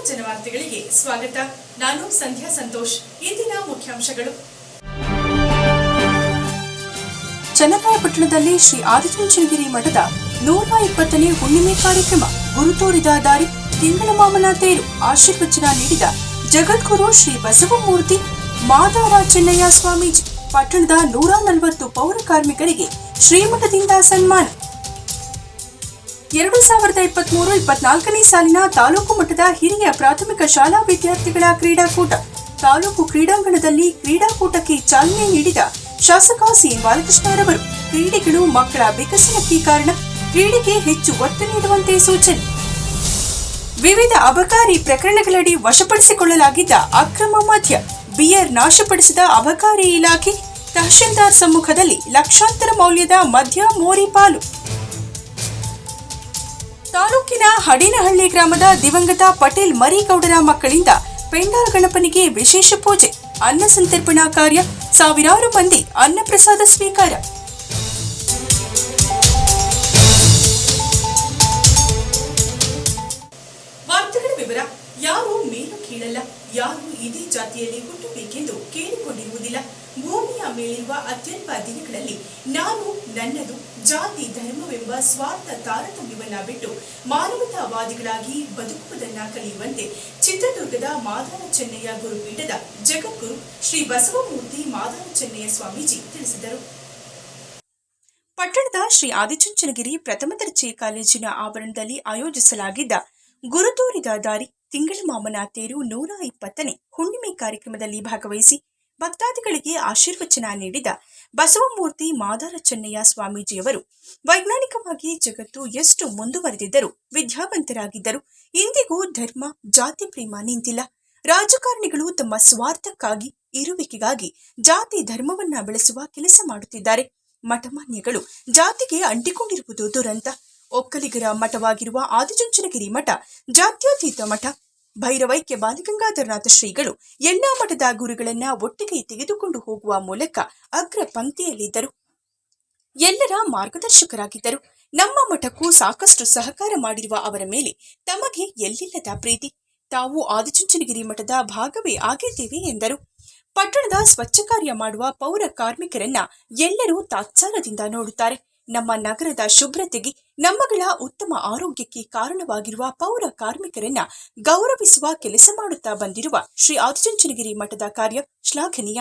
ಜನವಾರ್ತೆಗಳಿಗೆ ಸ್ವಾಗತ. ನಾನು ಸಂಧ್ಯಾ ಸಂತೋಷ್. ಇಂದಿನ ಮುಖ್ಯಾಂಶಗಳು. ಚನ್ನರಾಯಪಟ್ಟಣದಲ್ಲಿ ಶ್ರೀ ಆದಿಚುಂಚನಗಿರಿ ಮಠದ 120ನೇ ಹುಣ್ಣಿಮೆ ಕಾರ್ಯಕ್ರಮ. ಗುರು ತೋರಿದ ದಾರಿ, ತಿಂಗಳ ಮಾಮನ ತೇರು, ಆಶೀರ್ವಚನ ನೀಡಿದ ಜಗದ್ಗುರು ಶ್ರೀ ಬಸವಮೂರ್ತಿ ಮಾದಾರ ಚೆನ್ನಯ್ಯ ಸ್ವಾಮೀಜಿ. ಪಟ್ಟಣದ 140 ಪೌರ ಕಾರ್ಮಿಕರಿಗೆ ಶ್ರೀಮಠದಿಂದ ಸನ್ಮಾನ. 2023-24ನೇ ಸಾಲಿನ ತಾಲೂಕು ಮಟ್ಟದ ಹಿರಿಯ ಪ್ರಾಥಮಿಕ ಶಾಲಾ ವಿದ್ಯಾರ್ಥಿಗಳ ಕ್ರೀಡಾಕೂಟ. ತಾಲೂಕು ಕ್ರೀಡಾಂಗಣದಲ್ಲಿ ಕ್ರೀಡಾಕೂಟಕ್ಕೆ ಚಾಲನೆ ನೀಡಿದ ಶಾಸಕ ಸಿಎನ್ ಬಾಲಕೃಷ್ಣರವರು ಕ್ರೀಡೆಗಳು ಮಕ್ಕಳ ವಿಕಸನಕ್ಕೆ ಕಾರಣ, ಕ್ರೀಡೆಗೆ ಹೆಚ್ಚು ಒತ್ತು ನೀಡುವಂತೆ ಸೂಚನೆ. ವಿವಿಧ ಅಬಕಾರಿ ಪ್ರಕರಣಗಳಡಿ ವಶಪಡಿಸಿಕೊಳ್ಳಲಾಗಿದ್ದ ಅಕ್ರಮ ಮದ್ಯ, ಬಿಯರ್ ನಾಶಪಡಿಸಿದ ಅಬಕಾರಿ ಇಲಾಖೆ. ತಹಶೀಲ್ದಾರ್ ಸಮ್ಮುಖದಲ್ಲಿ ಲಕ್ಷಾಂತರ ಮೌಲ್ಯದ ಮದ್ಯ ಮೋರಿ ಪಾಲು. ತಾಲೂಕಿನ ಹಡೇನಹಳ್ಳಿ ಗ್ರಾಮದ ದಿವಂಗತ ಪಟೇಲ್ ಮರಿಗೌಡರ ಮಕ್ಕಳಿಂದ ಪೆಂಡಾಲ್ ಗಣಪನಿಗೆ ವಿಶೇಷ ಪೂಜೆ, ಅನ್ನ ಸಂತರ್ಪಣಾ ಕಾರ್ಯ, ಸಾವಿರಾರು ಮಂದಿ ಅನ್ನಪ್ರಸಾದ ಸ್ವೀಕಾರ. ವಾರ್ತೆಗಳ ವಿವರ. ಯಾರು ಮೇಲು ಕೀಳಲ್ಲ, ಯಾರು ಇದೇ ಜಾತಿಯಲ್ಲಿ ಹುಟ್ಟಬೇಕೆಂದು ಕೇಳಿಕೊಂಡಿರುವುದಿಲ್ಲ. ಭೂಮಿಯ ಮೇಲಿರುವ ಅತ್ಯಲ್ಪ ದಿನಗಳಲ್ಲಿ ನಾನು ನನ್ನದು ಜಾತಿ ಧರ್ಮವೆಂಬ ಸ್ವಾರ್ಥ ತಾರತಮ್ಯವನ್ನ ಬಿಟ್ಟು ಮಾನವತಾವಾದಿಗಳಾಗಿ ಬದುಕುವುದನ್ನ ಕಲಿಯುವಂತೆ ಚಿತ್ರದುರ್ಗದ ಮಾದಾರ ಚೆನ್ನಯ್ಯ ಗುರುಪೀಠದ ಜಗದ್ಗುರು ಶ್ರೀ ಬಸವಮೂರ್ತಿ ಮಾದಾರ ಚೆನ್ನಯ್ಯ ಸ್ವಾಮೀಜಿ ತಿಳಿಸಿದರು. ಪಟ್ಟಣದ ಶ್ರೀ ಆದಿಚುಂಚನಗಿರಿ ಪ್ರಥಮ ದರ್ಜೆ ಕಾಲೇಜಿನ ಆವರಣದಲ್ಲಿ ಆಯೋಜಿಸಲಾಗಿದ್ದ ಗುರು ತೋರಿದ ದಾರಿ, ತಿಂಗಳ ಮಾಮನ ತೇರು 120ನೇ ಹುಣ್ಣಿಮೆ ಕಾರ್ಯಕ್ರಮದಲ್ಲಿ ಭಾಗವಹಿಸಿ ಭಕ್ತಾದಿಗಳಿಗೆ ಆಶೀರ್ವಚನ ನೀಡಿದ ಬಸವಮೂರ್ತಿ ಮಾದಾರ ಚೆನ್ನಯ್ಯ ಸ್ವಾಮೀಜಿಯವರು ವೈಜ್ಞಾನಿಕವಾಗಿ ಜಗತ್ತು ಎಷ್ಟು ಮುಂದುವರೆದಿದ್ದರೂ, ವಿದ್ಯಾವಂತರಾಗಿದ್ದರು, ಇಂದಿಗೂ ಧರ್ಮ ಜಾತಿ ಪ್ರೇಮ ನಿಂತಿಲ್ಲ. ರಾಜಕಾರಣಿಗಳು ತಮ್ಮ ಸ್ವಾರ್ಥಕ್ಕಾಗಿ, ಇರುವಿಕೆಗಾಗಿ ಜಾತಿ ಧರ್ಮವನ್ನ ಬೆಳೆಸುವ ಕೆಲಸ ಮಾಡುತ್ತಿದ್ದಾರೆ. ಮಠಮಾನ್ಯಗಳು ಜಾತಿಗೆ ಅಂಟಿಕೊಂಡಿರುವುದು ದುರಂತ. ಒಕ್ಕಲಿಗರ ಮಠವಾಗಿರುವ ಆದಿಚುಂಚನಗಿರಿ ಮಠ ಜಾತ್ಯತೀತ ಮಠ. ಭೈರವೈಕ್ಯ ಬಾಲಗಂಗಾಧರನಾಥ ಶ್ರೀಗಳು ಎಲ್ಲಾ ಮಠದ ಗುರುಗಳನ್ನ ಒಟ್ಟಿಗೆ ತೆಗೆದುಕೊಂಡು ಹೋಗುವ ಮೂಲಕ ಅಗ್ರ ಪಂಕ್ತಿಯಲ್ಲಿದ್ದರು. ಎಲ್ಲರ ಮಾರ್ಗದರ್ಶಕರಾಗಿದ್ದರು. ನಮ್ಮ ಮಠಕ್ಕೂ ಸಾಕಷ್ಟು ಸಹಕಾರ ಮಾಡಿರುವ ಅವರ ಮೇಲೆ ತಮಗೆ ಎಲ್ಲಿಲ್ಲದ ಪ್ರೀತಿ. ತಾವು ಆದಿಚುಂಚನಗಿರಿ ಮಠದ ಭಾಗವೇ ಆಗಿದ್ದೇವೆ ಎಂದರು. ಪಟ್ಟಣದ ಸ್ವಚ್ಛ ಕಾರ್ಯ ಮಾಡುವ ಪೌರ ಕಾರ್ಮಿಕರನ್ನ ಎಲ್ಲರೂ ತಾತ್ಸಾರದಿಂದ ನೋಡುತ್ತಾರೆ. ನಮ್ಮ ನಗರದ ಶುಭ್ರತೆಗೆ, ನಮ್ಮಗಳ ಉತ್ತಮ ಆರೋಗ್ಯಕ್ಕೆ ಕಾರಣವಾಗಿರುವ ಪೌರ ಕಾರ್ಮಿಕರನ್ನ ಗೌರವಿಸುವ ಕೆಲಸ ಮಾಡುತ್ತಾ ಬಂದಿರುವ ಶ್ರೀ ಆದಿಚುಂಚನಗಿರಿ ಮಠದ ಕಾರ್ಯ ಶ್ಲಾಘನೀಯ.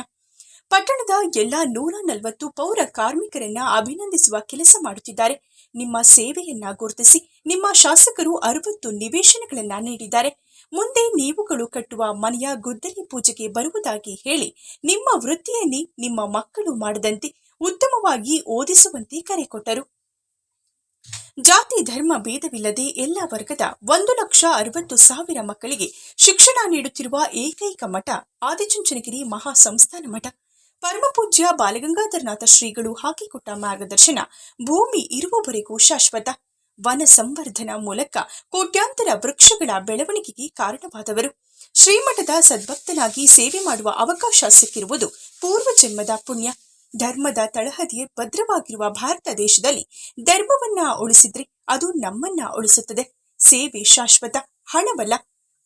ಪಟ್ಟಣದ ಎಲ್ಲಾ 140 ಪೌರ ಕಾರ್ಮಿಕರನ್ನ ಅಭಿನಂದಿಸುವ ಕೆಲಸ ಮಾಡುತ್ತಿದ್ದಾರೆ. ನಿಮ್ಮ ಸೇವೆಯನ್ನ ಗುರುತಿಸಿ ನಿಮ್ಮ ಶಾಸಕರು 60 ನಿವೇಶನಗಳನ್ನ ನೀಡಿದ್ದಾರೆ. ಮುಂದೆ ನೀವುಗಳು ಕಟ್ಟುವ ಮನೆಯ ಗುದ್ದಲಿ ಪೂಜೆಗೆ ಬರುವುದಾಗಿ ಹೇಳಿ ನಿಮ್ಮ ವೃತ್ತಿಯಲ್ಲಿ ನಿಮ್ಮ ಮಕ್ಕಳು ಮಾಡದಂತೆ ಉತ್ತಮವಾಗಿ ಓದಿಸುವಂತೆ ಕರೆ ಕೊಟ್ಟರು. ಜಾತಿ ಧರ್ಮ ಭೇದವಿಲ್ಲದೆ ಎಲ್ಲ ವರ್ಗದ 1,60,000 ಮಕ್ಕಳಿಗೆ ಶಿಕ್ಷಣ ನೀಡುತ್ತಿರುವ ಏಕೈಕ ಮಠ ಆದಿಚುಂಚನಗಿರಿ ಮಹಾ ಸಂಸ್ಥಾನ ಮಠ. ಪರಮಪೂಜ್ಯ ಬಾಲಗಂಗಾಧರನಾಥ ಶ್ರೀಗಳು ಹಾಕಿಕೊಟ್ಟ ಮಾರ್ಗದರ್ಶನ ಭೂಮಿ ಇರುವವರೆಗೂ ಶಾಶ್ವತ. ವನ ಸಂವರ್ಧನ ಮೂಲಕ ಕೋಟ್ಯಾಂತರ ವೃಕ್ಷಗಳ ಬೆಳವಣಿಗೆಗೆ ಕಾರಣವಾದವರು. ಶ್ರೀಮಠದ ಸದ್ಭಕ್ತನಾಗಿ ಸೇವೆ ಮಾಡುವ ಅವಕಾಶ ಸಿಕ್ಕಿರುವುದು ಪೂರ್ವಜನ್ಮದ ಪುಣ್ಯ. ಧರ್ಮದ ತಳಹದಿಯೇ ಭದ್ರವಾಗಿರುವ ಭಾರತ ದೇಶದಲ್ಲಿ ಧರ್ಮವನ್ನ ಉಳಿಸಿದ್ರೆ ಅದು ನಮ್ಮನ್ನ ಉಳಿಸುತ್ತದೆ. ಸೇವೆ ಶಾಶ್ವತ, ಹಣವಲ್ಲ.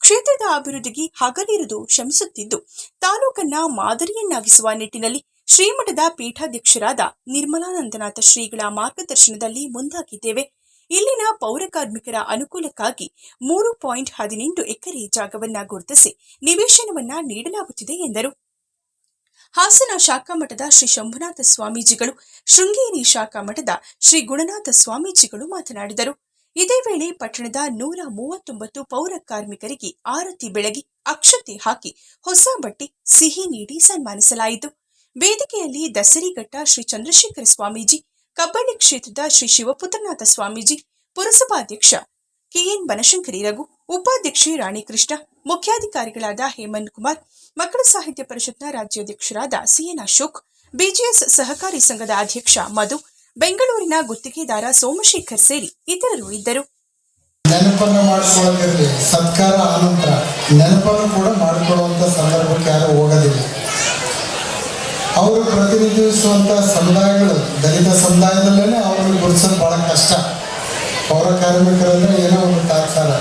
ಕ್ಷೇತ್ರದ ಅಭಿವೃದ್ಧಿಗೆ ಹಗಲಿರುವುದು ಶ್ರಮಿಸುತ್ತಿದ್ದು, ತಾಲೂಕನ್ನ ಮಾದರಿಯನ್ನಾಗಿಸುವ ನಿಟ್ಟಿನಲ್ಲಿ ಶ್ರೀಮಠದ ಪೀಠಾಧ್ಯಕ್ಷರಾದ ನಿರ್ಮಲಾನಂದನಾಥ ಶ್ರೀಗಳ ಮಾರ್ಗದರ್ಶನದಲ್ಲಿ ಮುಂದಾಗಿದ್ದೇವೆ. ಇಲ್ಲಿನ ಪೌರ ಕಾರ್ಮಿಕರ ಅನುಕೂಲಕ್ಕಾಗಿ 3.18 ಎಕರೆ ಜಾಗವನ್ನ ಗುರುತಿಸಿ ನಿವೇಶನವನ್ನ ನೀಡಲಾಗುತ್ತಿದೆ ಎಂದರು. ಹಾಸನ ಶಾಖಾ ಮಠದ ಶ್ರೀ ಶಂಭುನಾಥ ಸ್ವಾಮೀಜಿಗಳು, ಶೃಂಗೇರಿ ಶಾಖಾ ಮಠದ ಶ್ರೀ ಗುಣನಾಥ ಸ್ವಾಮೀಜಿಗಳು ಮಾತನಾಡಿದರು. ಇದೇ ವೇಳೆ ಪಟ್ಟಣದ 139 ಪೌರ ಕಾರ್ಮಿಕರಿಗೆ ಆರತಿ ಬೆಳಗಿ ಅಕ್ಷತೆ ಹಾಕಿ ಹೊಸ ಬಟ್ಟೆ, ಸಿಹಿ ನೀಡಿ ಸನ್ಮಾನಿಸಲಾಯಿತು. ವೇದಿಕೆಯಲ್ಲಿ ದಸರಿಘಟ್ಟ ಶ್ರೀ ಚಂದ್ರಶೇಖರ ಸ್ವಾಮೀಜಿ, ಕಬ್ಬಳ್ಳಿ ಕ್ಷೇತ್ರದ ಶ್ರೀ ಶಿವಪುತ್ರನಾಥ ಸ್ವಾಮೀಜಿ, ಪುರಸಭಾಧ್ಯಕ್ಷ ಕೆಎನ್ ಬನಶಂಕರಿ ರಘು, ಉಪಾಧ್ಯಕ್ಷೆ ರಾಣಿಕೃಷ್ಣ, ಮುಖ್ಯಾಧಿಕಾರಿಗಳಾದ ಹೇಮಂತ್ ಕುಮಾರ್, ಮಕ್ಕಳ ಸಾಹಿತ್ಯ ಪರಿಷತ್ನ ರಾಜ್ಯಾಧ್ಯಕ್ಷರಾದ ಸಿಎನ್ ಅಶೋಕ್, ಬಿಜಿಎಸ್ ಸಹಕಾರಿ ಸಂಘದ ಅಧ್ಯಕ್ಷ ಮಧು, ಬೆಂಗಳೂರಿನ ಗುತ್ತಿಗೆದಾರ ಸೋಮಶೇಖರ್ ಸೇರಿ ಇತರರು ಇದ್ದರು. ನೆನಪನ್ನು ಮಾಡಿಕೊಳ್ಳದಿರಲಿ, ಸತ್ಕಾರ ಆನಂತರ ನೆನಪನ್ನು ಕೂಡ ಮಾಡಿಕೊಳ್ಳುವಂಥ ಸಂದರ್ಭಕ್ಕೆ ಯಾರು ಹೋಗೋದಿಲ್ಲ. ಅವರು ಪ್ರತಿನಿಧಿಸುವಂಥ ಸಮುದಾಯಗಳು ದಲಿತ ಸಮುದಾಯದಲ್ಲೇ ಅವರನ್ನು ಗುರುತಿಸೋದು ಭಾಳ ಕಷ್ಟ. ಪೌರ ಕಾರ್ಮಿಕರಂದರೆ ಏನೋ ಒಂದು ತಾತ್ಸಾರ.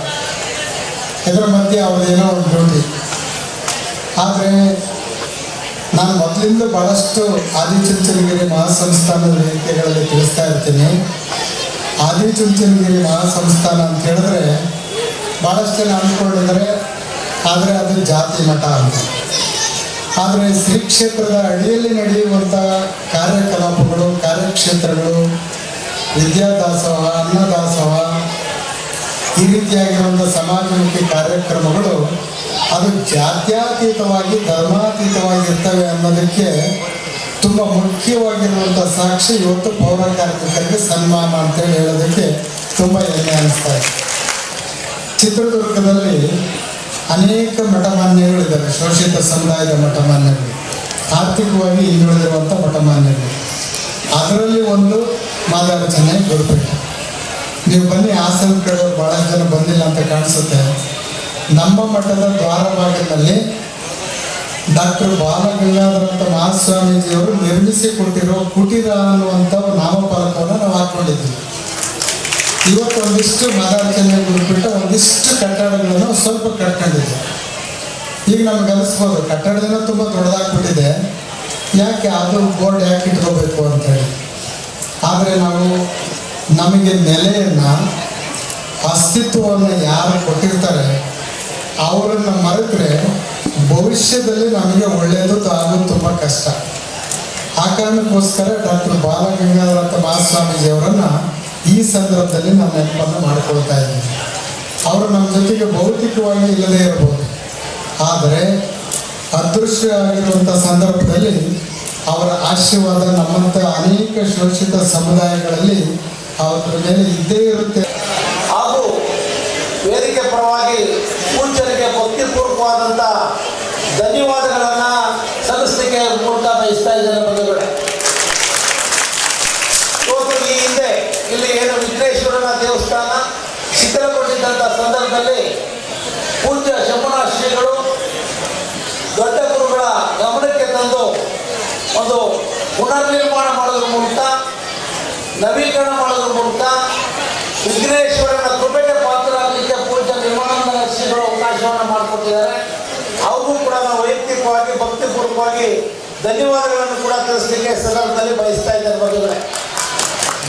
ಇದರ ಮಧ್ಯೆ ಅವ್ರದ್ದೇನೋ ಒಂದು ಡ್ಯೂಟಿ. ಆದರೆ ನಾನು ಮೊದಲಿಂದ ಭಾಳಷ್ಟು ಆದಿಚುಂಚನಗಿರಿ ಮಹಾಸಂಸ್ಥಾನದ ವೇದಿಕೆಗಳಲ್ಲಿ ತಿಳಿಸ್ತಾ ಇರ್ತೀನಿ. ಆದಿಚುಂಚನಗಿರಿ ಮಹಾಸಂಸ್ಥಾನ ಅಂತ ಹೇಳಿದ್ರೆ ಭಾಳಷ್ಟು ಜನ ಅಂದ್ಕೊಂಡಿದ್ದಾರೆ, ಆದರೆ ಅದು ಜಾತಿ ಮಠ ಅಂತ. ಆದರೆ ಶ್ರೀ ಕ್ಷೇತ್ರದ ಅಡಿಯಲ್ಲಿ ನಡೆಯುವಂಥ ಕಾರ್ಯಕಲಾಪಗಳು, ಕಾರ್ಯಕ್ಷೇತ್ರಗಳು, ವಿದ್ಯಾದಾಸೋಹ, ಅನ್ನದಾಸೋಹ, ಈ ರೀತಿಯಾಗಿರುವಂಥ ಸಮಾಜಮುಖಿ ಕಾರ್ಯಕ್ರಮಗಳು ಅದು ಜಾತ್ಯತೀತವಾಗಿ ಧರ್ಮಾತೀತವಾಗಿರ್ತವೆ ಅನ್ನೋದಕ್ಕೆ ತುಂಬ ಮುಖ್ಯವಾಗಿರುವಂಥ ಸಾಕ್ಷಿ ಇವತ್ತು ಪೌರ ಕಾರ್ಮಿಕರಿಗೆ ಸನ್ಮಾನ ಅಂತೇಳಿ ಹೇಳೋದಕ್ಕೆ ತುಂಬ ಹೆಮ್ಮೆ ಅನ್ನಿಸ್ತಾ ಇದೆ. ಚಿತ್ರದುರ್ಗದಲ್ಲಿ ಅನೇಕ ಮಠಮಾನ್ಯಗಳಿದ್ದಾವೆ, ಶೋಷಿತ ಸಮುದಾಯದ ಮಠಮಾನ್ಯಗಳು, ಆರ್ಥಿಕವಾಗಿ ಹಿಂದುಳಿದಿರುವಂಥ ಮಠಮಾನ್ಯಗಳು. ಅದರಲ್ಲಿ ಒಂದು ಮಾದಾರಚನೆ ಗುರುಪೀಠ. ನೀವು ಬನ್ನಿ, ಹಾಸನ ಕಡೆ ಭಾಳಷ್ಟು ಜನ ಬಂದಿಲ್ಲ ಅಂತ ಕಾಣಿಸುತ್ತೆ. ನಮ್ಮ ಮಠದ ದ್ವಾರಭಾಗದಲ್ಲಿ ಡಾಕ್ಟರ್ ಬಾಲಗಂಗಾಧರ ಮಹಾಸ್ವಾಮೀಜಿಯವರು ನಿರ್ಮಿಸಿ ಕೊಟ್ಟಿರೋ ಕುಟೀರ ಅನ್ನುವಂಥ ನಾಮಫಲಕವನ್ನು ನಾವು ಹಾಕ್ಕೊಂಡಿದ್ವಿ. ಇವತ್ತು ಒಂದಿಷ್ಟು ಮಾದಾರಚನೆ ಗುರುಪೀಠ ಒಂದಿಷ್ಟು ಕಟ್ಟಡಗಳನ್ನು ಸ್ವಲ್ಪ ಕಟ್ಕೊಂಡಿದೆ. ಈಗ ನಮ್ಗೆ ಅನಿಸ್ಬೋದು ಕಟ್ಟಡದಿಂದ ತುಂಬ ದೊಡ್ಡದಾಗ್ಬಿಟ್ಟಿದೆ, ಯಾಕೆ ಅದು ಬೋರ್ಡ್ ಯಾಕೆ ಇಟ್ಕೋಬೇಕು ಅಂತೇಳಿ. ಆದರೆ ನಾವು ನಮಗೆ ನೆಲೆಯನ್ನು, ಅಸ್ತಿತ್ವವನ್ನು ಯಾರು ಕೊಟ್ಟಿರ್ತಾರೆ ಅವರನ್ನು ಮರೆತರೆ ಭವಿಷ್ಯದಲ್ಲಿ ನಮಗೆ ಒಳ್ಳೆಯದು ಆಗೋದು ತುಂಬ ಕಷ್ಟ. ಆ ಕಾರಣಕ್ಕೋಸ್ಕರ ಡಾಕ್ಟರ್ ಬಾಲಗಂಗಾಧರ ಮಹಾಸ್ವಾಮೀಜಿಯವರನ್ನು ಈ ಸಂದರ್ಭದಲ್ಲಿ ನಾನು ನೆನಪನ್ನು ಮಾಡಿಕೊಳ್ತಾ ಇದ್ದೀನಿ. ಅವರು ನಮ್ಮ ಜೊತೆಗೆ ಭೌತಿಕವಾಗಿ ಇಲ್ಲದೇ ಇರಬಹುದು, ಆದರೆ ಅದೃಶ್ಯ ಆಗಿರುವಂಥ ಸಂದರ್ಭದಲ್ಲಿ ಅವರ ಆಶೀರ್ವಾದ ನಮ್ಮಂಥ ಅನೇಕ ಶೋಷಿತ ಸಮುದಾಯಗಳಲ್ಲಿ ಅವರ ಮೇಲೆ ಇದ್ದೇ ಇರುತ್ತೆ. ಹಾಗೂ ವೇದಿಕೆ ಪರವಾಗಿ ಪೂಜ್ಯರಿಗೆ ಭಕ್ತಿಪೂರ್ವಕವಾದಂಥ ಧನ್ಯವಾದಗಳನ್ನು ಸಲ್ಲಿಸಲಿಕ್ಕೆ ಮೂಲಕ ಬಯಸ್ತಾ ಇದ್ದೇನೆ ಬಂಧುಗಳೇ. ಇವತ್ತು ಈ ಹಿಂದೆ ಇಲ್ಲಿ ಏನು ವಿಘ್ನೇಶ್ವರನ ದೇವಸ್ಥಾನ ಶಿಥಿಲಗೊಂಡಿದ್ದಂಥ ಸಂದರ್ಭದಲ್ಲಿ ಪೂಜ್ಯ ಶಂಭುನಾಥ ಶ್ರೀಗಳು ದೊಡ್ಡ ಗುರುಗಳ ಗಮನಕ್ಕೆ ತಂದು ಒಂದು ಪುನರ್ನಿರ್ಮಾಣ ಮಾಡೋದ್ರ ಮೂಲಕ, ನವೀಕರಣ ಮಾಡೋದ್ರ ಮೂಲಕ ವಿಘ್ನೇಶ್ವರನ ಕೃಪೆಗೆ ಪಾತ್ರರಾಗಲಿಕ್ಕೆ ಪೂಜ್ಯ ನಿರ್ಮಾಣಾನಂದ ಶ್ರೀಗಳು ಅವಕಾಶವನ್ನು ಮಾಡಿಕೊಟ್ಟಿದ್ದಾರೆ. ಅವ್ರಿಗೂ ಕೂಡ ನಾವು ವೈಯಕ್ತಿಕವಾಗಿ ಭಕ್ತಿಪೂರ್ವಕವಾಗಿ ಧನ್ಯವಾದಗಳನ್ನು ಕೂಡ ತಿಳಿಸಲಿಕ್ಕೆ ಸಂದರ್ಭದಲ್ಲಿ ಬಯಸ್ತಾ ಇದ್ದಾರೆ ಬಂಧುಗಳೇ.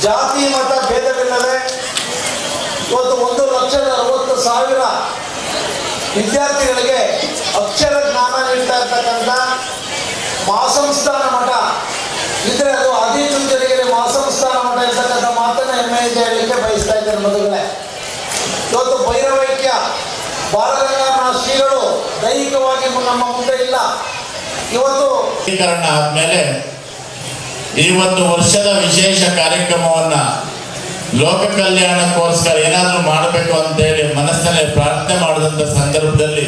ಜಾತಿ ಮತ ಭೇದವಿಲ್ಲದೆ ಇವತ್ತು 1,60,000 ವಿದ್ಯಾರ್ಥಿಗಳಿಗೆ ಅಕ್ಷರ ಜ್ಞಾನ ನೀಡ್ತಾ ಇರ್ತಕ್ಕಂಥ ಮಹಾಸಂಸ್ಥಾನ ಮಠ ಇದ್ರೆ ಅದು ಆದಿಚುಂಚನಗಿರಿ ಮಹಾಸಂಸ್ಥಾನ ಮಠ ಇರ್ತಕ್ಕಂಥ ಮಾತನ್ನ ಹೆಮ್ಮೆಯಿಂದ ಹೇಳಲಿಕ್ಕೆ ಬಯಸ್ತಾ ಇದ್ದಾರೆ ಬಂಧುಗಳೇ. ಇವತ್ತು ಭೈರವೈಕ್ಯ ಬಾಲಗಂಗಾಧರ ಶ್ರೀಗಳು ದೈಹಿಕವಾಗಿ ನಮ್ಮ ಮುಂದೆ ಇಲ್ಲ. ಇವತ್ತು ಆದ್ಮೇಲೆ ಈ ಒಂದು ವರ್ಷದ ವಿಶೇಷ ಕಾರ್ಯಕ್ರಮವನ್ನ ಲೋಕ ಕಲ್ಯಾಣಕ್ಕೋಸ್ಕರ ಏನಾದರೂ ಮಾಡಬೇಕು ಅಂತೇಳಿ ಮನಸ್ಸಿನಲ್ಲಿ ಪ್ರಾರ್ಥನೆ ಮಾಡಿದಂಥ ಸಂದರ್ಭದಲ್ಲಿ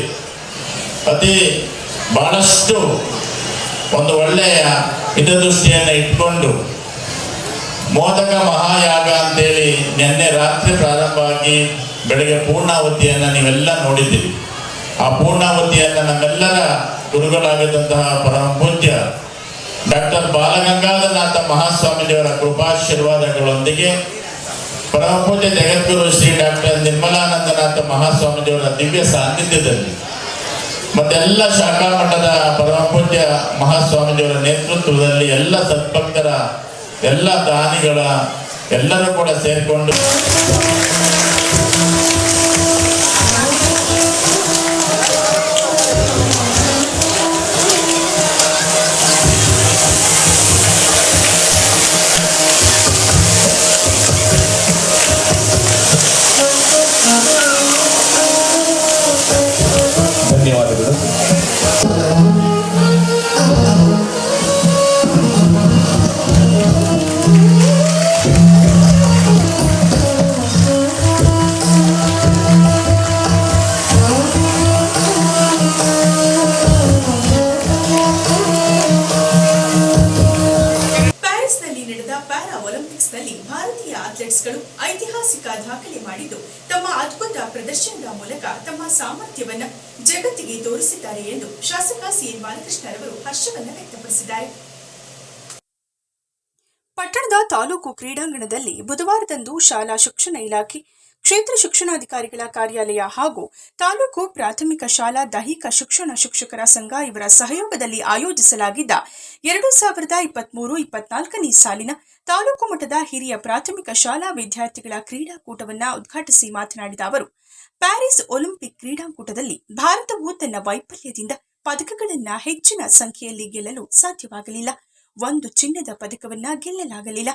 ಬಹಳಷ್ಟು ಒಂದು ಒಳ್ಳೆಯ ಹಿತದೃಷ್ಟಿಯನ್ನು ಇಟ್ಕೊಂಡು ಮೋದಕ ಮಹಾಯಾಗ ಅಂತೇಳಿ ನಿನ್ನೆ ರಾತ್ರಿ ಪ್ರಾರಂಭ ಆಗಿ ಬೆಳಗ್ಗೆ ಪೂರ್ಣಾವತಿಯನ್ನು ನೀವೆಲ್ಲ ನೋಡಿದ್ದೀರಿ. ಆ ಪೂರ್ಣಾವತಿಯನ್ನು ನಮ್ಮೆಲ್ಲರ ಗುರುಗಳಾಗಿದ್ದಂತಹ ಪರಮ ಪೂಜ್ಯ ಡಾಕ್ಟರ್ ಬಾಲಗಂಗಾಧರನಾಥ ಮಹಾಸ್ವಾಮೀಜಿಯವರ ಕೃಪಾಶೀರ್ವಾದಗಳೊಂದಿಗೆ ಪರಮ ಪೂಜ್ಯ ಜಗದ್ಗುರು ಶ್ರೀ ಡಾಕ್ಟರ್ ನಿರ್ಮಲಾನಂದನಾಥ ಮಹಾಸ್ವಾಮೀಜಿಯವರ ದಿವ್ಯ ಸಾನ್ನಿಧ್ಯದಲ್ಲಿ ಮತ್ತೆಲ್ಲ ಶಾಖಾ ಮಠದ ಪರಮ ಪೂಜ್ಯ ಮಹಾಸ್ವಾಮೀಜಿಯವರ ನೇತೃತ್ವದಲ್ಲಿ ಎಲ್ಲ ಸದ್ಭಕ್ತರ, ಎಲ್ಲ ದಾನಿಗಳ ಎಲ್ಲರೂ ಕೂಡ ಸೇರಿಕೊಂಡು ಧನ್ಯವಾದಗಳು. ಪ್ಯಾರಿಸ್ನಲ್ಲಿ ನಡೆದ ಪ್ಯಾರಾ ಒಲಿಂಪಿಕ್ಸ್ನಲ್ಲಿ ಭಾರತೀಯ ಅಥ್ಲೆಟ್ಸ್ಗಳು ಐತಿಹಾಸಿಕ ದಾಖಲೆ ಮಾಡಿದ್ದು ತಮ್ಮ ಅದ್ಭುತ ಪ್ರದರ್ಶನದ ಮೂಲಕ ತಮ್ಮ ಸಾಮರ್ಥ್ಯವನ್ನು ಜಗತ್ತಿಗೆ ತೋರಿಸಿದ್ದಾರೆ ಎಂದು ಶಾಸಕ ಸಿಎನ್ ಬಾಲಕೃಷ್ಣರವರು ಹರ್ಷವನ್ನು ವ್ಯಕ್ತಪಡಿಸಿದ್ದಾರೆ. ಪಟ್ಟಣದ ತಾಲೂಕು ಕ್ರೀಡಾಂಗಣದಲ್ಲಿ ಬುಧವಾರದಂದು ಶಾಲಾ ಶಿಕ್ಷಣ ಇಲಾಖೆ ಕ್ಷೇತ್ರ ಶಿಕ್ಷಣಾಧಿಕಾರಿಗಳ ಕಾರ್ಯಾಲಯ ಹಾಗೂ ತಾಲೂಕು ಪ್ರಾಥಮಿಕ ಶಾಲಾ ದೈಹಿಕ ಶಿಕ್ಷಣ ಶಿಕ್ಷಕರ ಸಂಘ ಇವರ ಸಹಯೋಗದಲ್ಲಿ ಆಯೋಜಿಸಲಾಗಿದ್ದ 2023-24ನೇ ಸಾಲಿನ ತಾಲೂಕು ಮಟ್ಟದ ಹಿರಿಯ ಪ್ರಾಥಮಿಕ ಶಾಲಾ ವಿದ್ಯಾರ್ಥಿಗಳ ಕ್ರೀಡಾಕೂಟವನ್ನು ಉದ್ಘಾಟಿಸಿ ಮಾತನಾಡಿದ ಅವರು, ಪ್ಯಾರಿಸ್ ಒಲಿಂಪಿಕ್ ಕ್ರೀಡಾಕೂಟದಲ್ಲಿ ಭಾರತವು ತನ್ನ ವೈಫಲ್ಯದಿಂದ ಪದಕಗಳನ್ನು ಹೆಚ್ಚಿನ ಸಂಖ್ಯೆಯಲ್ಲಿ ಗೆಲ್ಲಲು ಸಾಧ್ಯವಾಗಲಿಲ್ಲ. ಒಂದು ಚಿನ್ನದ ಪದಕವನ್ನ ಗೆಲ್ಲಲಾಗಲಿಲ್ಲ.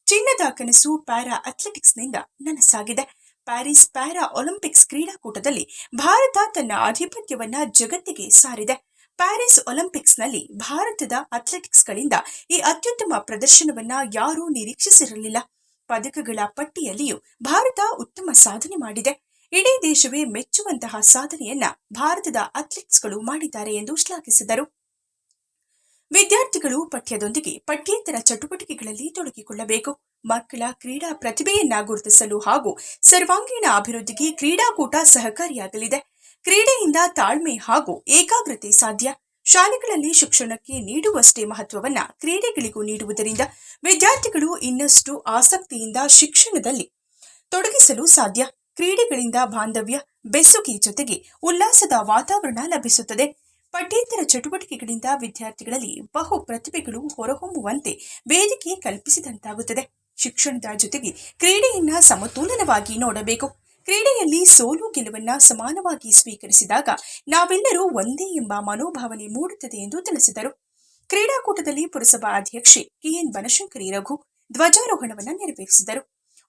ಚಿನ್ನದ ಕನಸು ಪ್ಯಾರಾ ಅಥ್ಲೆಟಿಕ್ಸ್ನಿಂದ ನನಸಾಗಿದೆ. ಪ್ಯಾರಿಸ್ ಪ್ಯಾರಾ ಒಲಿಂಪಿಕ್ಸ್ ಕ್ರೀಡಾಕೂಟದಲ್ಲಿ ಭಾರತ ತನ್ನ ಆಧಿಪತ್ಯವನ್ನ ಜಗತ್ತಿಗೆ ಸಾರಿದೆ. ಪ್ಯಾರಿಸ್ ಒಲಿಂಪಿಕ್ಸ್ನಲ್ಲಿ ಭಾರತದ ಅಥ್ಲೆಟಿಕ್ಸ್ಗಳಿಂದ ಈ ಅತ್ಯುತ್ತಮ ಪ್ರದರ್ಶನವನ್ನ ಯಾರೂ ನಿರೀಕ್ಷಿಸಿರಲಿಲ್ಲ. ಪದಕಗಳ ಪಟ್ಟಿಯಲ್ಲಿಯೂ ಭಾರತ ಉತ್ತಮ ಸಾಧನೆ ಮಾಡಿದೆ. ಇಡೀ ದೇಶವೇ ಮೆಚ್ಚುವಂತಹ ಸಾಧನೆಯನ್ನ ಭಾರತದ ಅಥ್ಲೆಟ್ಸ್ಗಳು ಮಾಡಿದ್ದಾರೆ ಎಂದು ಶ್ಲಾಘಿಸಿದರು. ವಿದ್ಯಾರ್ಥಿಗಳು ಪಠ್ಯದೊಂದಿಗೆ ಪಠ್ಯೇತರ ಚಟುವಟಿಕೆಗಳಲ್ಲಿ ತೊಡಗಿಕೊಳ್ಳಬೇಕು. ಮಕ್ಕಳ ಕ್ರೀಡಾ ಪ್ರತಿಭೆಯನ್ನ ಗುರುತಿಸಲು ಹಾಗೂ ಸರ್ವಾಂಗೀಣ ಅಭಿವೃದ್ಧಿಗೆ ಕ್ರೀಡಾಕೂಟ ಸಹಕಾರಿಯಾಗಲಿದೆ. ಕ್ರೀಡೆಯಿಂದ ತಾಳ್ಮೆ ಹಾಗೂ ಏಕಾಗ್ರತೆ ಸಾಧ್ಯ. ಶಾಲೆಗಳಲ್ಲಿ ಶಿಕ್ಷಣಕ್ಕೆ ನೀಡುವಷ್ಟೇ ಮಹತ್ವವನ್ನ ಕ್ರೀಡೆಗಳಿಗೂ ನೀಡುವುದರಿಂದ ವಿದ್ಯಾರ್ಥಿಗಳು ಇನ್ನಷ್ಟು ಆಸಕ್ತಿಯಿಂದ ಶಿಕ್ಷಣದಲ್ಲಿ ತೊಡಗಿಸಲು ಸಾಧ್ಯ. ಕ್ರೀಡೆಗಳಿಂದ ಬಾಂಧವ್ಯ, ಬೆಸುಗೆ ಜೊತೆಗೆ ಉಲ್ಲಾಸದ ವಾತಾವರಣ ಲಭಿಸುತ್ತದೆ. ಪಠ್ಯೇತರ ಚಟುವಟಿಕೆಗಳಿಂದ ವಿದ್ಯಾರ್ಥಿಗಳಲ್ಲಿ ಬಹು ಪ್ರತಿಭೆಗಳು ಹೊರಹೊಮ್ಮುವಂತೆ ವೇದಿಕೆ ಕಲ್ಪಿಸಿದಂತಾಗುತ್ತದೆ. ಶಿಕ್ಷಣದ ಜೊತೆಗೆ ಕ್ರೀಡೆಯನ್ನ ಸಮತೋಲನವಾಗಿ ನೋಡಬೇಕು. ಕ್ರೀಡೆಯಲ್ಲಿ ಸೋಲು ಗೆಲುವನ್ನ ಸಮಾನವಾಗಿ ಸ್ವೀಕರಿಸಿದಾಗ ನಾವೆಲ್ಲರೂ ಒಂದೇ ಎಂಬ ಮನೋಭಾವನೆ ಮೂಡುತ್ತದೆ ಎಂದು ತಿಳಿಸಿದರು. ಕ್ರೀಡಾಕೂಟದಲ್ಲಿ ಪುರಸಭಾ ಅಧ್ಯಕ್ಷೆ ಕೆಎನ್ ಬನಶಂಕರಿ ರಘು ಧ್ವಜಾರೋಹಣವನ್ನು ನೆರವೇರಿಸಿದರು.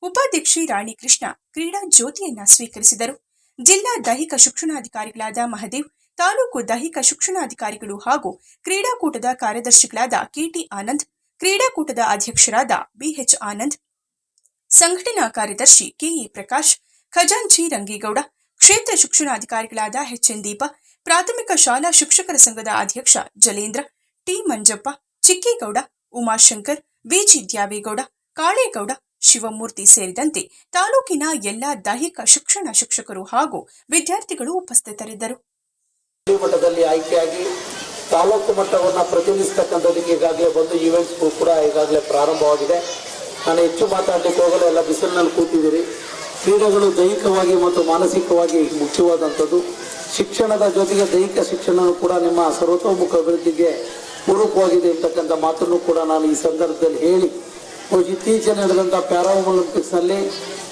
ಉಪಾಧ್ಯಕ್ಷೆ ರಾಣಿ ಕೃಷ್ಣ ಕ್ರೀಡಾ ಜ್ಯೋತಿಯನ್ನ ಸ್ವೀಕರಿಸಿದರು. ಜಿಲ್ಲಾ ದೈಹಿಕ ಶಿಕ್ಷಣಾಧಿಕಾರಿಗಳಾದ ಮಹದೇವ್, ತಾಲೂಕು ದೈಹಿಕ ಶಿಕ್ಷಣಾಧಿಕಾರಿಗಳು ಹಾಗೂ ಕ್ರೀಡಾಕೂಟದ ಕಾರ್ಯದರ್ಶಿಗಳಾದ ಕೆಟಿ ಆನಂದ್, ಕ್ರೀಡಾಕೂಟದ ಅಧ್ಯಕ್ಷರಾದ ಬಿಎಚ್ ಆನಂದ್, ಸಂಘಟನಾ ಕಾರ್ಯದರ್ಶಿ ಕೆಎ ಪ್ರಕಾಶ್, ಖಜಾಂಚಿ ರಂಗೇಗೌಡ, ಕ್ಷೇತ್ರ ಶಿಕ್ಷಣಾಧಿಕಾರಿಗಳಾದ ಎಚ್ಎನ್ ದೀಪ, ಪ್ರಾಥಮಿಕ ಶಾಲಾ ಶಿಕ್ಷಕರ ಸಂಘದ ಅಧ್ಯಕ್ಷ ಜಲೇಂದ್ರ, ಟಿ ಮಂಜಪ್ಪ, ಚಿಕ್ಕೇಗೌಡ, ಉಮಾಶಂಕರ್, ಬಿಜಿ ದ್ಯಾವೇಗೌಡ, ಕಾಳೇಗೌಡ, ಶಿವಮೂರ್ತಿ ಸೇರಿದಂತೆ ತಾಲೂಕಿನ ಎಲ್ಲಾ ದೈಹಿಕ ಶಿಕ್ಷಣ ಶಿಕ್ಷಕರು ಹಾಗೂ ವಿದ್ಯಾರ್ಥಿಗಳು ಉಪಸ್ಥಿತರಿದ್ದರು. ಮಟ್ಟದಲ್ಲಿ ಆಯ್ಕೆಯಾಗಿ ತಾಲೂಕು ಮಟ್ಟವನ್ನು ಪ್ರತಿನಿಧಿಸತಕ್ಕಂಥದ್ದಕ್ಕೆ ಈಗಾಗಲೇ ಬಂದು ಈವೆಂಟ್ಸ್ ಕೂಡ ಈಗಾಗಲೇ ಪ್ರಾರಂಭವಾಗಿದೆ. ನಾನು ಹೆಚ್ಚು ಮಾತಾಡಲಿಕ್ಕೆ ಹೋಗಲು ಎಲ್ಲ ಬಿಸಿಲಿನಲ್ಲಿ ಕೂತಿದ್ದೀರಿ. ಕ್ರೀಡೆಗಳು ದೈಹಿಕವಾಗಿ ಮತ್ತು ಮಾನಸಿಕವಾಗಿ ಮುಖ್ಯವಾದಂಥದ್ದು. ಶಿಕ್ಷಣದ ಜೊತೆಗೆ ದೈಹಿಕ ಶಿಕ್ಷಣ ಕೂಡ ನಿಮ್ಮ ಸರ್ವತೋಮುಖ ಅಭಿವೃದ್ಧಿಗೆ ಪೂರಕವಾಗಿದೆ ಅಂತಕ್ಕಂಥ ಮಾತನ್ನು ಕೂಡ ನಾನು ಈ ಸಂದರ್ಭದಲ್ಲಿ ಹೇಳಿ, ಇತ್ತೀಚೆಗೆ ನಡೆದಂಥ ಪ್ಯಾರಾ ಒಲಿಂಪಿಕ್ಸ್ನಲ್ಲಿ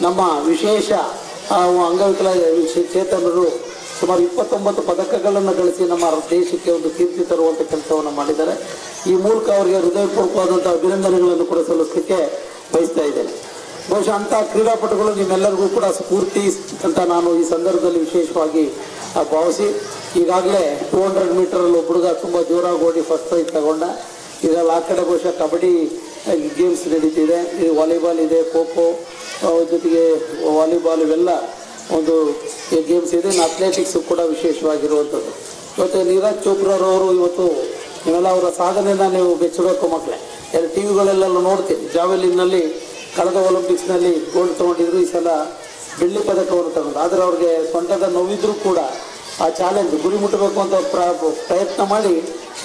ನಮ್ಮ ವಿಶೇಷ ಅಂಗವಿಕಲ ಚೇತನರು ಸುಮಾರು 29 ಪದಕಗಳನ್ನು ಗಳಿಸಿ ನಮ್ಮ ದೇಶಕ್ಕೆ ಒಂದು ಕೀರ್ತಿ ತರುವಂಥ ಕೆಲಸವನ್ನು ಮಾಡಿದ್ದಾರೆ. ಈ ಮೂಲಕ ಅವರಿಗೆ ಹೃದಯಪೂರ್ವಕವಾದಂಥ ಅಭಿನಂದನೆಗಳನ್ನು ಕೂಡ ಸಲ್ಲಿಸಲಿಕ್ಕೆ ಬಯಸ್ತಾ ಇದ್ದೇನೆ. ಬಹುಶಃ ಅಂಥ ಕ್ರೀಡಾಪಟುಗಳು ನಿಮ್ಮೆಲ್ಲರಿಗೂ ಕೂಡ ಸ್ಫೂರ್ತಿ ಅಂತ ನಾನು ಈ ಸಂದರ್ಭದಲ್ಲಿ ವಿಶೇಷವಾಗಿ ಭಾವಿಸಿ, ಈಗಾಗಲೇ 200 ಮೀಟರಲ್ಲಿ ಹುಡುಗ ತುಂಬ ಜೋರಾಗಿ ಓಡಿ ಫಸ್ಟ್ ಪ್ರೈಸ್ ತಗೊಂಡ. ಈಗ ಆ ಕಡೆ ಬಹುಶಃ ಕಬಡ್ಡಿ ಗೇಮ್ಸ್ ನಡೀತಿದೆ, ಈ ವಾಲಿಬಾಲ್ ಇದೆ, ಖೋ ಖೋ ಜೊತೆಗೆ ವಾಲಿಬಾಲ್ ಇವೆಲ್ಲ ಒಂದು ಗೇಮ್ಸ್ ಇದೆ. ಇನ್ನು ಅಥ್ಲೆಟಿಕ್ಸ್ ಕೂಡ ವಿಶೇಷವಾಗಿರುವಂಥದ್ದು. ಇವತ್ತು ನೀರಜ್ ಚೋಪ್ರಾರವರು ಇವತ್ತು ನೀವೆಲ್ಲ ಅವರ ಸಾಧನೆಯನ್ನು ನೀವು ಬೆಚ್ಚಬೇಕು ಮಕ್ಕಳೇ. ಎಲ್ಲ ಟಿ ವಿಗಳೆಲ್ಲ ನೋಡ್ತೀನಿ. ಜಾವೆಲಿನ್ನಲ್ಲಿ ಕಳೆದ ಒಲಿಂಪಿಕ್ಸ್ನಲ್ಲಿ ಗೋಲ್ಡ್ ತೊಗೊಂಡಿದ್ರು, ಈ ಸಲ ಬೆಳ್ಳಿ ಪದಕವನ್ನು ತಗೊಂಡು. ಆದರೆ ಅವ್ರಿಗೆ ಸೊಂಟದ ನೋವಿದ್ರೂ ಕೂಡ ಆ ಚಾಲೆಂಜ್ ಗುರಿ ಮುಟ್ಟಬೇಕು ಅಂತ ಪ್ರಯತ್ನ ಮಾಡಿ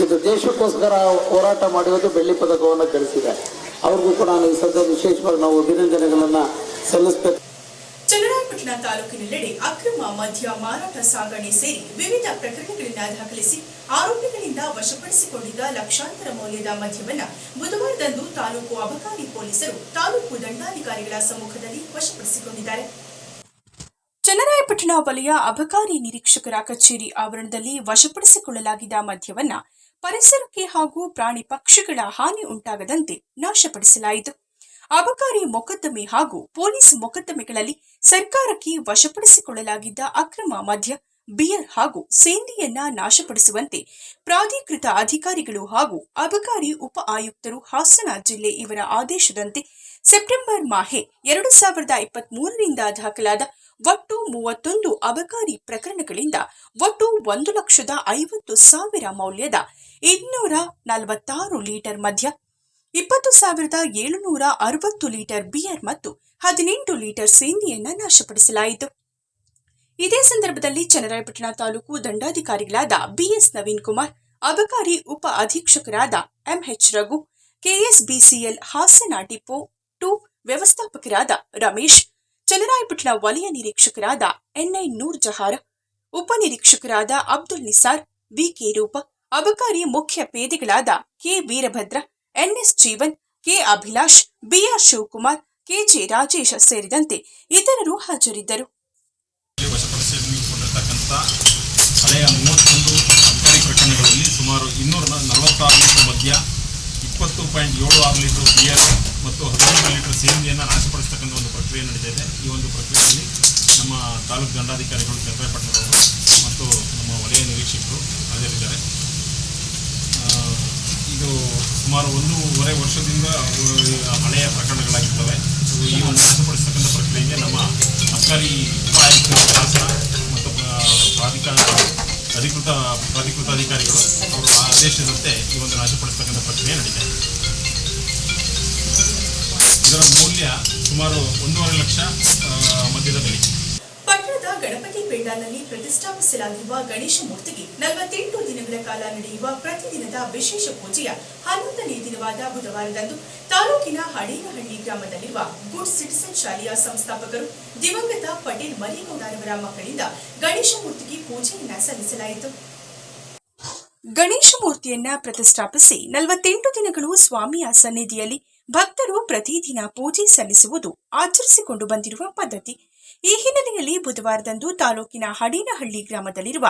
ಇದು ದೇಶಕ್ಕೋಸ್ಕರ ಹೋರಾಟ ಮಾಡಿರೋದು ಬೆಳ್ಳಿ ಪದಕವನ್ನು ಗಳಿಸಿದ್ದಾರೆ. ಅವ್ರಿಗೂ ಕೂಡ ನಾನು ಈ ಸದ್ಯ ವಿಶೇಷವಾಗಿ ನಾವು ಅಭಿನಂದನೆಗಳನ್ನು ಸಲ್ಲಿಸಬೇಕು. ಚನ್ನರಾಯಪಟ್ಟಣ ತಾಲೂಕಿನೆಲ್ಲೆಡೆ ಅಕ್ರಮ ಮದ್ಯ ಮಾರಾಟ ಸಾಗಣೆ ಸೇರಿ ವಿವಿಧ ಪ್ರಕರಣಗಳನ್ನು ದಾಖಲಿಸಿ ಆರೋಪಿಗಳಿಂದ ವಶಪಡಿಸಿಕೊಂಡಿದ್ದ ಲಕ್ಷಾಂತರ ಮೌಲ್ಯದ ಮದ್ಯವನ್ನು ಬುಧವಾರದಂದು ತಾಲೂಕು ಅಬಕಾರಿ ಪೊಲೀಸರು ತಾಲೂಕು ದಂಡಾಧಿಕಾರಿಗಳ ಸಮ್ಮುಖದಲ್ಲಿ ವಶಪಡಿಸಿಕೊಂಡಿದ್ದಾರೆ. ಚನ್ನರಾಯಪಟ್ಟಣ ವಲಯ ಅಬಕಾರಿ ನಿರೀಕ್ಷಕರ ಕಚೇರಿ ಆವರಣದಲ್ಲಿ ವಶಪಡಿಸಿಕೊಳ್ಳಲಾಗಿದ್ದ ಮದ್ಯವನ್ನ ಪರಿಸರಕ್ಕೆ ಹಾಗೂ ಪ್ರಾಣಿ ಪಕ್ಷಿಗಳ ಹಾನಿ ಉಂಟಾಗದಂತೆ ನಾಶಪಡಿಸಲಾಯಿತು. ಅಬಕಾರಿ ಮೊಕದ್ದಮೆ ಹಾಗೂ ಪೊಲೀಸ್ ಮೊಕದ್ದಮೆಗಳಲ್ಲಿ ಸರ್ಕಾರಕ್ಕೆ ವಶಪಡಿಸಿಕೊಳ್ಳಲಾಗಿದ್ದ ಅಕ್ರಮ ಮದ್ಯ, ಬಿಯರ್ ಹಾಗೂ ಸೇಂದಿಯನ್ನ ನಾಶಪಡಿಸುವಂತೆ ಪ್ರಾಧಿಕೃತ ಅಧಿಕಾರಿಗಳು ಹಾಗೂ ಅಬಕಾರಿ ಉಪ ಆಯುಕ್ತರು ಹಾಸನ ಜಿಲ್ಲೆ ಇವರ ಆದೇಶದಂತೆ ಸೆಪ್ಟೆಂಬರ್ ಮಾಹೆ 2023ರಿಂದ ದಾಖಲಾದ ಒಟ್ಟು 31 ಅಬಕಾರಿ ಪ್ರಕರಣಗಳಿಂದ ಒಟ್ಟು 1,50,000 ಮೌಲ್ಯದ 246 ಲೀಟರ್ ಮದ್ಯ, 20,760 ಲೀಟರ್ ಬಿಯರ್ ಮತ್ತು 18 ಲೀಟರ್ ಸೇಂದಿಯನ್ನ ನಾಶಪಡಿಸಲಾಯಿತು. ಇದೇ ಸಂದರ್ಭದಲ್ಲಿ ಚನ್ನರಾಯಪಟ್ಟಣ ತಾಲೂಕು ದಂಡಾಧಿಕಾರಿಗಳಾದ ಬಿಎಸ್ ನವೀನ್ ಕುಮಾರ್, ಅಬಕಾರಿ ಉಪ ಅಧೀಕ್ಷಕರಾದ MH Raghu, KSBCL Hassan depot 2 ವ್ಯವಸ್ಥಾಪಕರಾದ ರಮೇಶ್, ಚನ್ನರಾಯಪಟ್ಟಣ ವಲಯ ನಿರೀಕ್ಷಕರಾದ ಎನ್ಐ ನೂರ್ ಜಹಾರ, ಉಪನಿರೀಕ್ಷಕರಾದ ಅಬ್ದುಲ್ ನಿಸಾರ್, ವಿಕೆ ರೂಪ, ಅಬಕಾರಿ ಮುಖ್ಯ ಪೇದೆಗಳಾದ K Veerabhadra, NS Jeevan, K Abhilash, BR Shivakumar, KJ Rajesh ಸೇರಿದಂತೆ ಇತರರು ಹಾಜರಿದ್ದರು. ಹಳೆಯ 31 ಅಬಕಾರಿ ಪ್ರಕರಣಗಳಲ್ಲಿ ಸುಮಾರು 246 ಲೀಟರ್ ಮದ್ಯ, 20.76 ಲೀಟರ್ ಬಿಯರ್ ಮತ್ತು 15 ಲೀಟರ್ ಸೇಂದಿಯನ್ನು ನಾಶಪಡಿಸತಕ್ಕಂಥ ಒಂದು ಪ್ರಕ್ರಿಯೆ ನಡೆದಿದೆ. ಈ ಒಂದು ಪ್ರಕ್ರಿಯೆಯಲ್ಲಿ ನಮ್ಮ ತಾಲೂಕು ದಂಡಾಧಿಕಾರಿಗಳು ಚನ್ನರಾಯಪಟ್ಟಣದವರು ಮತ್ತು ನಮ್ಮ ವಲಯ ನಿರೀಕ್ಷಕರು ಹಾಜರಿದ್ದಾರೆ. ಇದು ಸುಮಾರು 1.5 ವರ್ಷದಿಂದ ಹಳೆಯ ಪ್ರಕರಣಗಳಾಗಿರ್ತವೆ. ಈ ಒಂದು ನಾಶಪಡಿಸತಕ್ಕಂಥ ಪ್ರಕ್ರಿಯೆಗೆ ನಮ್ಮ ಅಬಕಾರಿ ಉಪಾಯುಕ್ತರ ಶಾಸನ ಮತ್ತು ಅಧಿಕೃತ ಅಧಿಕಾರಿಗಳು ಅವರ ಆದೇಶದಂತೆ ಈ ಒಂದು ನಾಶಪಡಿಸತಕ್ಕಂಥ ಪ್ರಕ್ರಿಯೆ ನಡೀತಾ ಇದೆ. ಇದರ ಮೌಲ್ಯ ಸುಮಾರು 1.5 ಲಕ್ಷ ಮದ್ಯದ ಬೆಲೆ. ಪಟ್ಟಣದ ಗಣಪತಿ ಪೆಂಡಾಲ್ನಲ್ಲಿ ಪ್ರತಿಷ್ಠಾಪಿಸಲಾಗಿರುವ ಗಣೇಶ ಮೂರ್ತಿಗೆ 48 ದಿನಗಳ ಕಾಲ ನಡೆಯುವ ಪ್ರತಿದಿನದ ವಿಶೇಷ ಪೂಜೆಯ 11ನೇ ದಿನವಾದ ಬುಧವಾರದಂದು ತಾಲೂಕಿನ ಹಡೇನಹಳ್ಳಿ ಗ್ರಾಮದಲ್ಲಿರುವ ಗುಡ್ ಸಿಟಿಸನ್ ಶಾಲೆಯ ಸಂಸ್ಥಾಪಕರು ದಿವಂಗತ ಪಟೇಲ್ ಮರಿಗೌಡರವರ ಮಕ್ಕಳಿಂದ ಗಣೇಶ ಮೂರ್ತಿಗೆ ಪೂಜೆಯನ್ನ ಸಲ್ಲಿಸಲಾಯಿತು. ಗಣೇಶ ಮೂರ್ತಿಯನ್ನ ಪ್ರತಿಷ್ಠಾಪಿಸಿ 48 ದಿನಗಳು ಸ್ವಾಮಿಯ ಸನ್ನಿಧಿಯಲ್ಲಿ ಭಕ್ತರು ಪ್ರತಿದಿನ ಪೂಜೆ ಸಲ್ಲಿಸುವುದು ಆಚರಿಸಿಕೊಂಡು ಬಂದಿರುವ ಪದ್ಧತಿ. ಈ ಹಿನ್ನೆಲೆಯಲ್ಲಿ ಬುಧವಾರದಂದು ತಾಲೂಕಿನ ಹಡೇನಹಳ್ಳಿ ಗ್ರಾಮದಲ್ಲಿರುವ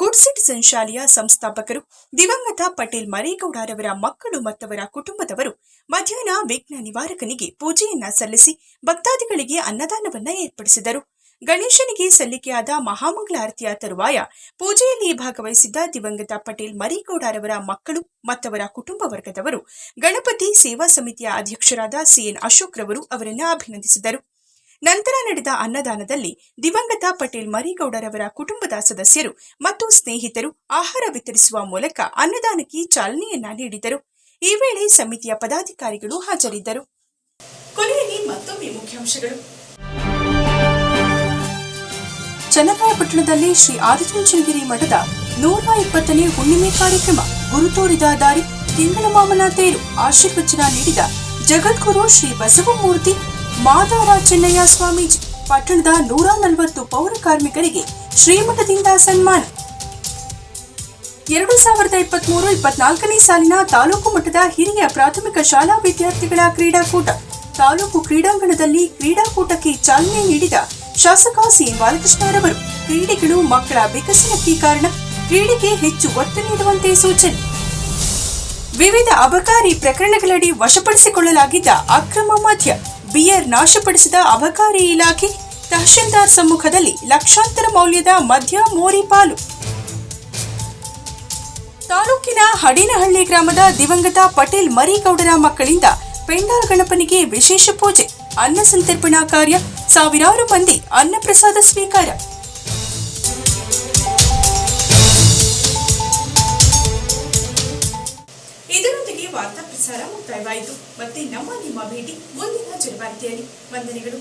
ಗುಡ್ ಸಿಟಿಸನ್ ಶಾಲೆಯ ಸಂಸ್ಥಾಪಕರು ದಿವಂಗತ ಪಟೇಲ್ ಮರಿಗೌಡರವರ ಮಕ್ಕಳು ಮತ್ತವರ ಕುಟುಂಬದವರು ಮಧ್ಯಾಹ್ನ ವಿಘ್ನ ನಿವಾರಕನಿಗೆ ಪೂಜೆಯನ್ನ ಸಲ್ಲಿಸಿ ಭಕ್ತಾದಿಗಳಿಗೆ ಅನ್ನದಾನವನ್ನ ಏರ್ಪಡಿಸಿದರು. ಗಣೇಶನಿಗೆ ಸಲ್ಲಿಕೆಯಾದ ಮಹಾಮಂಗಳಾರತಿಯ ತರುವಾಯ ಪೂಜೆಯಲ್ಲಿ ಭಾಗವಹಿಸಿದ್ದ ದಿವಂಗತ ಪಟೇಲ್ ಮರಿಗೌಡರವರ ಮಕ್ಕಳು ಮತ್ತವರ ಕುಟುಂಬ ವರ್ಗದವರು ಗಣಪತಿ ಸೇವಾ ಸಮಿತಿಯ ಅಧ್ಯಕ್ಷರಾದ ಸಿಎನ್ ಅಶೋಕ್ ರವರು ಅವರನ್ನು ಅಭಿನಂದಿಸಿದರು. ನಂತರ ನಡೆದ ಅನ್ನದಾನದಲ್ಲಿ ದಿವಂಗತ ಪಟೇಲ್ ಮರಿಗೌಡರವರ ಕುಟುಂಬದ ಸದಸ್ಯರು ಮತ್ತು ಸ್ನೇಹಿತರು ಆಹಾರ ವಿತರಿಸುವ ಮೂಲಕ ಅನ್ನದಾನಕ್ಕೆ ಚಾಲನೆಯನ್ನ ನೀಡಿದರು. ಈ ವೇಳೆ ಸಮಿತಿಯ ಪದಾಧಿಕಾರಿಗಳು ಹಾಜರಿದ್ದರು. ಕೊನೆಯಲ್ಲಿ ಮತ್ತೊಮ್ಮೆ ಮುಖ್ಯಾಂಶಗಳು. ಚನ್ನರಾಯಪಟ್ಟಣದಲ್ಲಿ ಶ್ರೀ ಆದಿಚುಂಚನಗಿರಿ ಮಠದ 120ನೇ ಹುಣ್ಣಿಮೆ ಕಾರ್ಯಕ್ರಮ. ಗುರು ತೋರಿದ ದಾರಿ, ತಿಂಗಳ ಮಾಮನ ತೇರು, ಆಶೀರ್ವಚನ ನೀಡಿದ ಜಗದ್ಗುರು ಶ್ರೀ ಬಸವಮೂರ್ತಿ ಮಾದಾರ ಚೆನ್ನಯ್ಯ ಸ್ವಾಮೀಜಿ. ಪಟ್ಟಣದ 140 ಪೌರ ಕಾರ್ಮಿಕರಿಗೆ ಶ್ರೀಮಠದಿಂದ ಸನ್ಮಾನ. 2023-24ನೇ ಸಾಲಿನ ತಾಲೂಕು ಮಟ್ಟದ ಹಿರಿಯ ಪ್ರಾಥಮಿಕ ಶಾಲಾ ವಿದ್ಯಾರ್ಥಿಗಳ ಕ್ರೀಡಾಕೂಟ. ತಾಲೂಕು ಕ್ರೀಡಾಂಗಣದಲ್ಲಿ ಕ್ರೀಡಾಕೂಟಕ್ಕೆ ಚಾಲನೆ ನೀಡಿದ ಶಾಸಕ ಸಿಎನ್ ಬಾಲಕೃಷ್ಣರವರು ಕ್ರೀಡೆಗಳು ಮಕ್ಕಳ ವಿಕಸನಕ್ಕೆ ಕಾರಣ, ಕ್ರೀಡೆಗೆ ಹೆಚ್ಚು ಒತ್ತು ನೀಡುವಂತೆ ಸೂಚನೆ. ವಿವಿಧ ಅಬಕಾರಿ ಪ್ರಕರಣಗಳಡಿ ವಶಪಡಿಸಿಕೊಳ್ಳಲಾಗಿದ್ದ ಅಕ್ರಮ ಮದ್ಯ, ಬಿಯರ್ ನಾಶಪಡಿಸಿದ ಅಬಕಾರಿ ಇಲಾಖೆ. ತಹಶೀಲ್ದಾರ್ ಸಮ್ಮುಖದಲ್ಲಿ ಲಕ್ಷಾಂತರ ಮೌಲ್ಯದ ಮದ್ಯ ಮೋರಿ ಪಾಲು. ತಾಲೂಕಿನ ಹಡೇನಹಳ್ಳಿ ಗ್ರಾಮದ ದಿವಂಗತ ಪಟೇಲ್ ಮರಿಗೌಡರ ಮಕ್ಕಳಿಂದ ಪೆಂಡಾಲ್ ಗಣಪನಿಗೆ ವಿಶೇಷ ಪೂಜೆ, ಅನ್ನ ಸಂತರ್ಪಣಾ ಕಾರ್ಯ, ಸಾವಿರಾರು ಮಂದಿ ಅನ್ನಪ್ರಸಾದ ಸ್ವೀಕಾರ. ಇದರೊಂದಿಗೆ ವಾರ್ತಾ ಪ್ರಸಾರ ಮುಕ್ತಾಯವಾಯಿತು. ಮತ್ತೆ ನಿಮ್ಮ ಭೇಟಿ ಮುಂದಿನ ಜನವಾರ್ತೆಯಲ್ಲಿ. ವಂದನೆಗಳು.